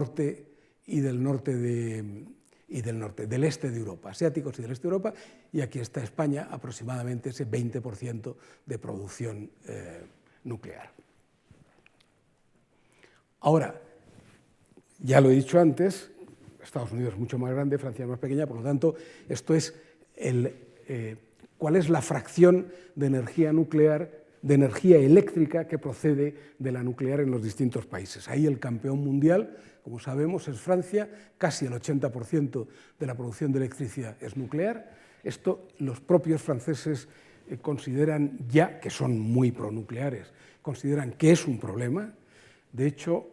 este de Europa, asiáticos y del este de Europa, y aquí está España, aproximadamente ese 20% de producción nuclear. Ahora, ya lo he dicho antes, Estados Unidos es mucho más grande, Francia es más pequeña, por lo tanto, esto es cuál es la fracción de energía nuclear, de energía eléctrica que procede de la nuclear en los distintos países. Ahí el campeón mundial, como sabemos, es Francia, casi el 80% de la producción de electricidad es nuclear. Esto los propios franceses consideran ya, que son muy pronucleares, consideran que es un problema. De hecho,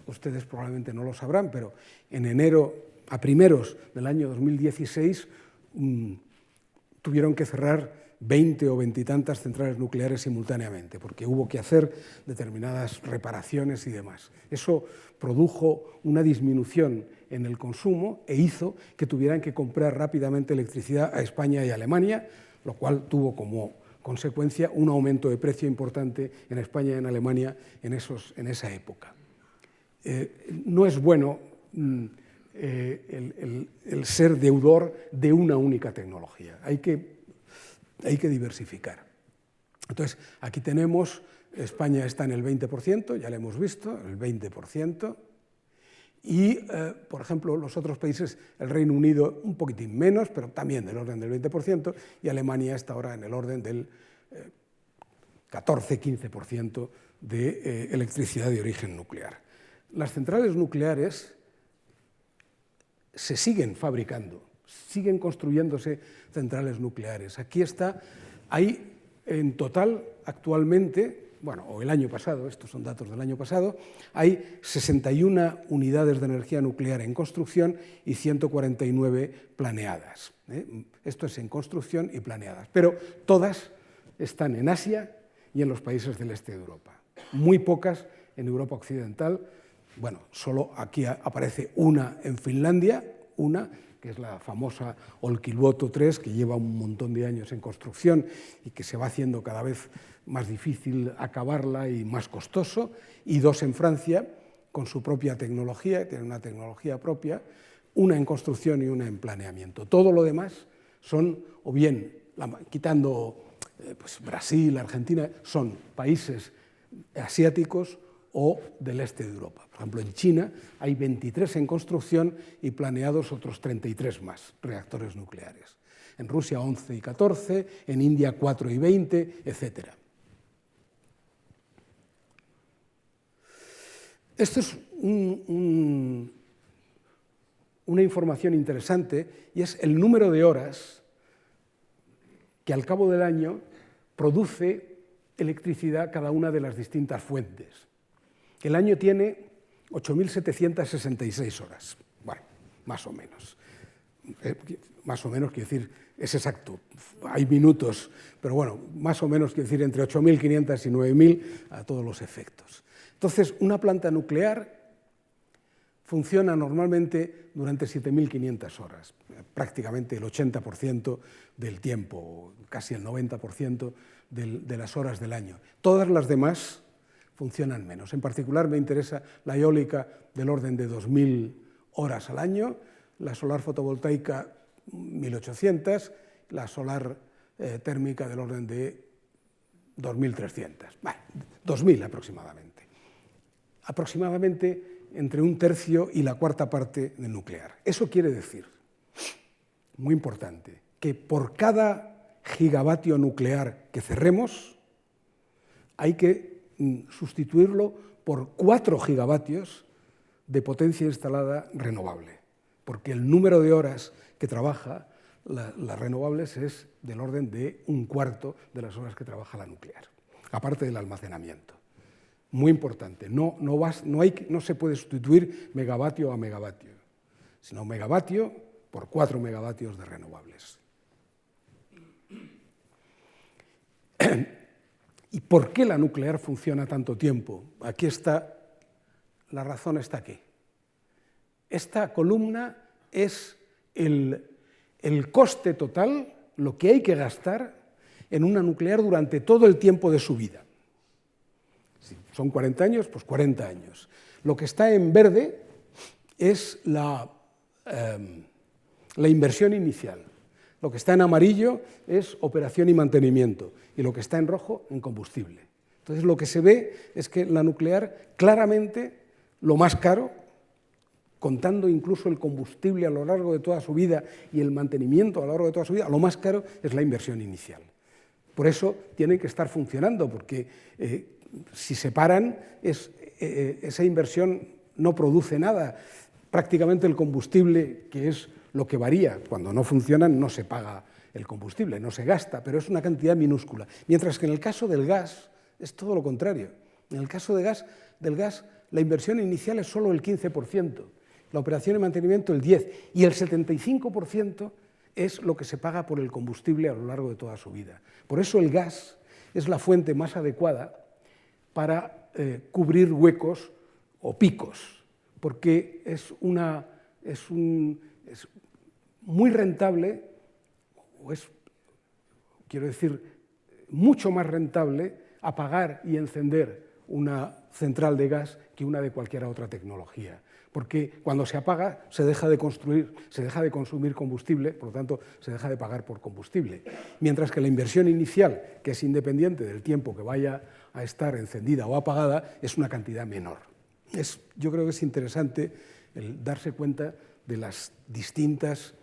ustedes probablemente no lo sabrán, pero en enero, a primeros del año 2016, tuvieron que cerrar 20 o 20 y tantas centrales nucleares simultáneamente, porque hubo que hacer determinadas reparaciones y demás. Eso produjo una disminución en el consumo e hizo que tuvieran que comprar rápidamente electricidad a España y a Alemania, lo cual tuvo como consecuencia un aumento de precio importante en España y en Alemania en esa época. No es bueno el ser deudor de una única tecnología. Hay que diversificar. Entonces, aquí tenemos, España está en el 20%, ya lo hemos visto, el 20%, y, por ejemplo, los otros países, el Reino Unido un poquitín menos, pero también del orden del 20%, y Alemania está ahora en el orden del 14-15% de electricidad de origen nuclear. Las centrales nucleares se siguen fabricando, siguen construyéndose centrales nucleares. Aquí está, hay en total actualmente, bueno, o el año pasado, estos son datos del año pasado, hay 61 unidades de energía nuclear en construcción y 149 planeadas. Esto es en construcción y planeadas, pero todas están en Asia y en los países del este de Europa. Muy pocas en Europa occidental. Bueno, solo aquí aparece una en Finlandia, una, que es la famosa Olkiluoto 3, que lleva un montón de años en construcción y que se va haciendo cada vez más difícil acabarla y más costoso, y 2 en Francia, con su propia tecnología, tiene una tecnología propia, una en construcción y una en planeamiento. Todo lo demás son, o bien, quitando pues Brasil, Argentina, son países asiáticos o del este de Europa. Por ejemplo, en China hay 23 en construcción y planeados otros 33 más reactores nucleares. En Rusia 11 y 14, en India 4 y 20, etc. Esto es una información interesante y es el número de horas que al cabo del año produce electricidad cada una de las distintas fuentes. El año tiene 8.766 horas, bueno, más o menos. Más o menos quiere decir, es exacto, hay minutos, pero bueno, más o menos quiere decir entre 8.500 y 9.000 a todos los efectos. Entonces, una planta nuclear funciona normalmente durante 7.500 horas, prácticamente el 80% del tiempo, casi el 90% de las horas del año. Todas las demás funcionan menos. En particular me interesa la eólica del orden de 2.000 horas al año, la solar fotovoltaica 1.800, la solar térmica del orden de 2.300, bueno, 2.000 aproximadamente. Aproximadamente entre 1/3 y la 1/4 parte del nuclear. Eso quiere decir, muy importante, que por cada gigavatio nuclear que cerremos hay que sustituirlo por 4 gigavatios de potencia instalada renovable, porque el número de horas que trabaja las renovables es del orden de 1/4 de las horas que trabaja la nuclear, aparte del almacenamiento. Muy importante, no se puede sustituir megavatio a megavatio, sino megavatio por 4 megavatios de renovables. ¿Y por qué la nuclear funciona tanto tiempo? Aquí está, la razón está aquí. Esta columna es el coste total, lo que hay que gastar en una nuclear durante todo el tiempo de su vida. Si son 40 años, pues 40 años. Lo que está en verde es la inversión inicial. Lo que está en amarillo es operación y mantenimiento, y lo que está en rojo, en combustible. Entonces, lo que se ve es que la nuclear, claramente, lo más caro, contando incluso el combustible a lo largo de toda su vida y el mantenimiento a lo largo de toda su vida, lo más caro es la inversión inicial. Por eso tienen que estar funcionando, porque si se paran, esa inversión no produce nada. Prácticamente el combustible, que es lo que varía, cuando no funcionan no se paga el combustible, no se gasta, pero es una cantidad minúscula. Mientras que en el caso del gas es todo lo contrario. En el caso del gas, la inversión inicial es solo el 15%, la operación y mantenimiento el 10%, y el 75% es lo que se paga por el combustible a lo largo de toda su vida. Por eso el gas es la fuente más adecuada para cubrir huecos o picos, porque es muy rentable, o es, quiero decir, mucho más rentable apagar y encender una central de gas que una de cualquier otra tecnología. Porque cuando se apaga se deja de consumir combustible, por lo tanto se deja de pagar por combustible. Mientras que la inversión inicial, que es independiente del tiempo que vaya a estar encendida o apagada, es una cantidad menor. Yo creo que es interesante el darse cuenta de las distintas,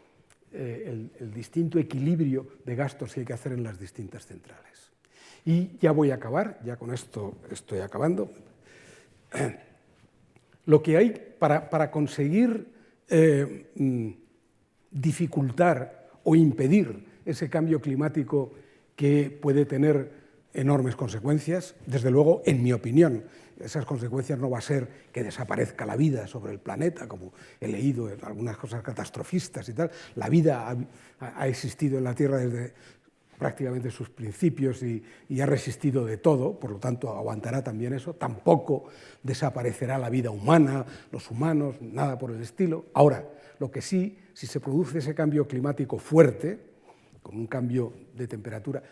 el distinto equilibrio de gastos que hay que hacer en las distintas centrales. Y ya voy a acabar, ya con esto estoy acabando. Lo que hay para conseguir dificultar o impedir ese cambio climático que puede tener enormes consecuencias, desde luego, en mi opinión, esas consecuencias no va a ser que desaparezca la vida sobre el planeta, como he leído en algunas cosas catastrofistas y tal. La vida ha existido en la Tierra desde prácticamente sus principios y ha resistido de todo, por lo tanto aguantará también eso. Tampoco desaparecerá la vida humana, los humanos, nada por el estilo. Ahora, lo que sí, si se produce ese cambio climático fuerte, con un cambio de temperatura,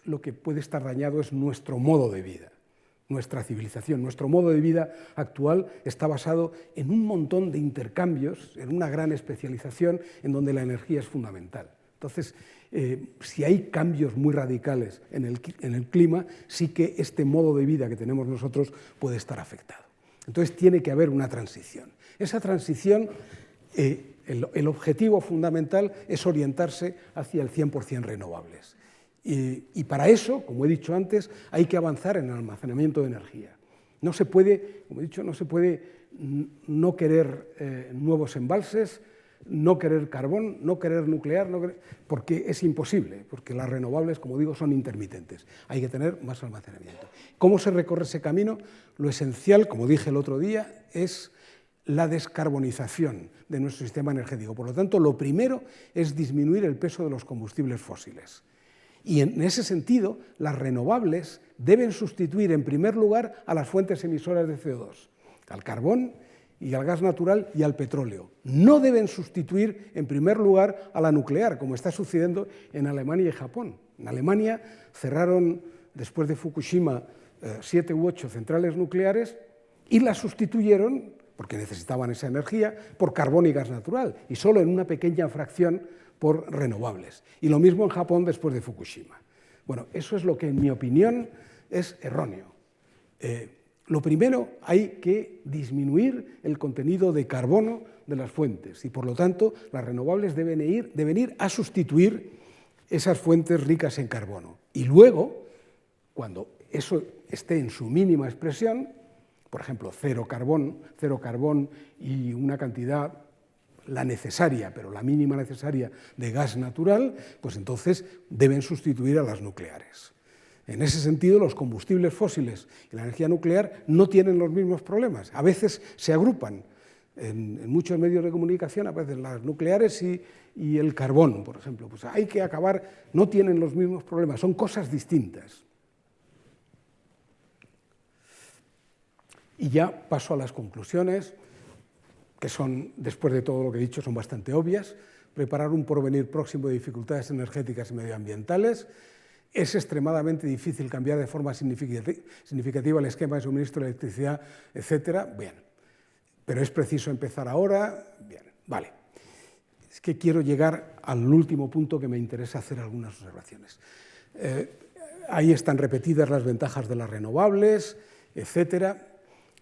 lo que puede estar dañado es nuestro modo de vida, nuestra civilización. Nuestro modo de vida actual está basado en un montón de intercambios, en una gran especialización en donde la energía es fundamental. Entonces, si hay cambios muy radicales en el clima, sí que este modo de vida que tenemos nosotros puede estar afectado. Entonces, tiene que haber una transición. Esa transición, el objetivo fundamental es orientarse hacia el 100% renovables. Y para eso, como he dicho antes, hay que avanzar en el almacenamiento de energía. No se puede, como he dicho, no se puede no querer nuevos embalses, no querer carbón, no querer nuclear, porque es imposible, porque las renovables, como digo, son intermitentes. Hay que tener más almacenamiento. ¿Cómo se recorre ese camino? Lo esencial, como dije el otro día, es la descarbonización de nuestro sistema energético. Por lo tanto, lo primero es disminuir el peso de los combustibles fósiles. Y en ese sentido, las renovables deben sustituir en primer lugar a las fuentes emisoras de CO2, al carbón y al gas natural y al petróleo. No deben sustituir en primer lugar a la nuclear, como está sucediendo en Alemania y Japón. En Alemania cerraron, después de Fukushima, 7 u 8 centrales nucleares y las sustituyeron, porque necesitaban esa energía, por carbón y gas natural, y solo en una pequeña fracción por renovables. Y lo mismo en Japón después de Fukushima. Bueno, eso es lo que, en mi opinión, es erróneo. Lo primero, hay que disminuir el contenido de carbono de las fuentes y, por lo tanto, las renovables deben ir a sustituir esas fuentes ricas en carbono. Y luego, cuando eso esté en su mínima expresión, por ejemplo, cero carbón y una cantidad, la necesaria, pero la mínima necesaria, de gas natural, pues entonces deben sustituir a las nucleares. En ese sentido, los combustibles fósiles y la energía nuclear no tienen los mismos problemas. A veces se agrupan en muchos medios de comunicación, a veces las nucleares y el carbón, por ejemplo. Pues hay que acabar, no tienen los mismos problemas, son cosas distintas. Y ya paso a las conclusiones, que son, después de todo lo que he dicho, son bastante obvias. Preparar un porvenir próximo de dificultades energéticas y medioambientales. Es extremadamente difícil cambiar de forma significativa el esquema de suministro de electricidad, etcétera. Bien, pero es preciso empezar ahora. Bien, vale. Es que quiero llegar al último punto que me interesa hacer algunas observaciones. Ahí están repetidas las ventajas de las renovables, etcétera.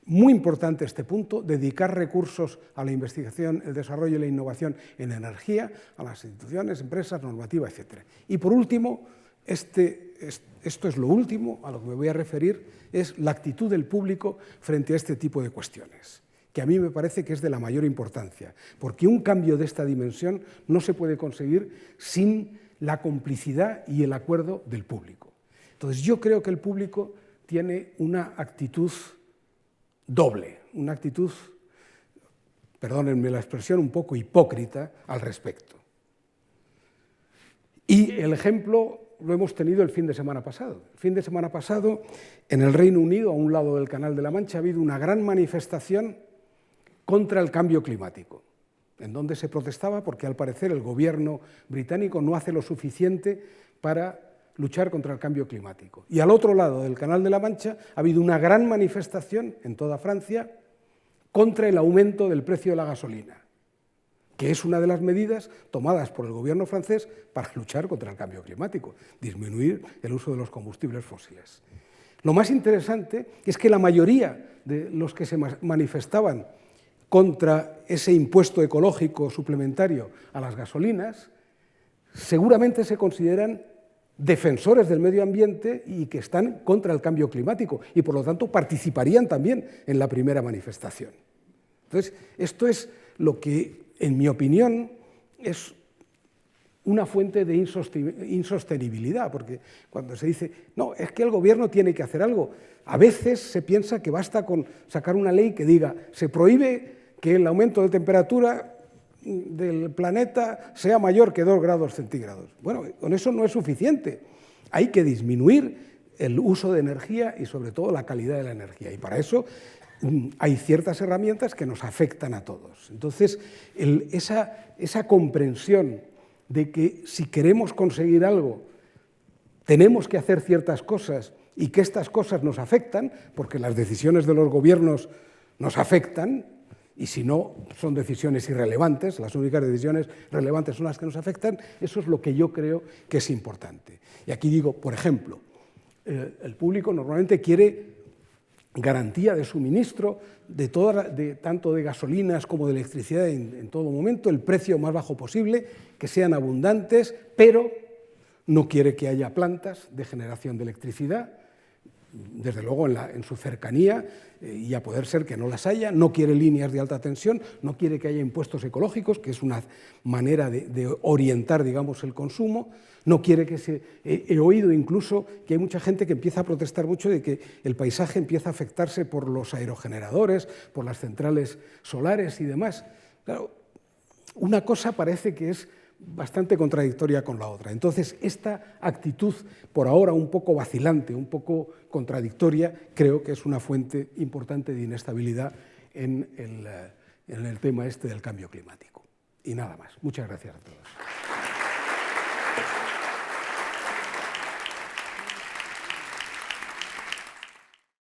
Muy importante este punto, dedicar recursos a la investigación, el desarrollo y la innovación en energía, a las instituciones, empresas, normativa, etcétera. Y por último, esto es lo último a lo que me voy a referir, es la actitud del público frente a este tipo de cuestiones, que a mí me parece que es de la mayor importancia, porque un cambio de esta dimensión no se puede conseguir sin la complicidad y el acuerdo del público. Entonces, yo creo que el público tiene una actitud doble, una actitud, perdónenme la expresión, un poco hipócrita al respecto. Y el ejemplo lo hemos tenido el fin de semana pasado. El fin de semana pasado, en el Reino Unido, a un lado del Canal de la Mancha, ha habido una gran manifestación contra el cambio climático, en donde se protestaba porque, al parecer, el gobierno británico no hace lo suficiente para luchar contra el cambio climático. Y al otro lado del Canal de la Mancha ha habido una gran manifestación en toda Francia contra el aumento del precio de la gasolina, que es una de las medidas tomadas por el gobierno francés para luchar contra el cambio climático, disminuir el uso de los combustibles fósiles. Lo más interesante es que la mayoría de los que se manifestaban contra ese impuesto ecológico suplementario a las gasolinas seguramente se consideran defensores del medio ambiente y que están contra el cambio climático y, por lo tanto, participarían también en la primera manifestación. Entonces, esto es lo que, en mi opinión, es una fuente de insostenibilidad, porque cuando se dice, no, es que el gobierno tiene que hacer algo, a veces se piensa que basta con sacar una ley que diga, se prohíbe que el aumento de temperatura del planeta sea mayor que 2 grados centígrados. Bueno, con eso no es suficiente. Hay que disminuir el uso de energía y sobre todo la calidad de la energía. Y para eso hay ciertas herramientas que nos afectan a todos. Entonces, esa comprensión de que si queremos conseguir algo, tenemos que hacer ciertas cosas y que estas cosas nos afectan, porque las decisiones de los gobiernos nos afectan, y si no, son decisiones irrelevantes, las únicas decisiones relevantes son las que nos afectan, eso es lo que yo creo que es importante. Y aquí digo, por ejemplo, el público normalmente quiere garantía de suministro tanto de gasolinas como de electricidad en todo momento, el precio más bajo posible, que sean abundantes, pero no quiere que haya plantas de generación de electricidad, desde luego en su cercanía, y a poder ser que no las haya, no quiere líneas de alta tensión, no quiere que haya impuestos ecológicos, que es una manera de orientar, digamos, el consumo, no quiere que he oído incluso que hay mucha gente que empieza a protestar mucho de que el paisaje empieza a afectarse por los aerogeneradores, por las centrales solares y demás. Claro, una cosa parece que es bastante contradictoria con la otra. Entonces, esta actitud, por ahora un poco vacilante, un poco contradictoria, creo que es una fuente importante de inestabilidad en el tema este del cambio climático. Y nada más. Muchas gracias a todos.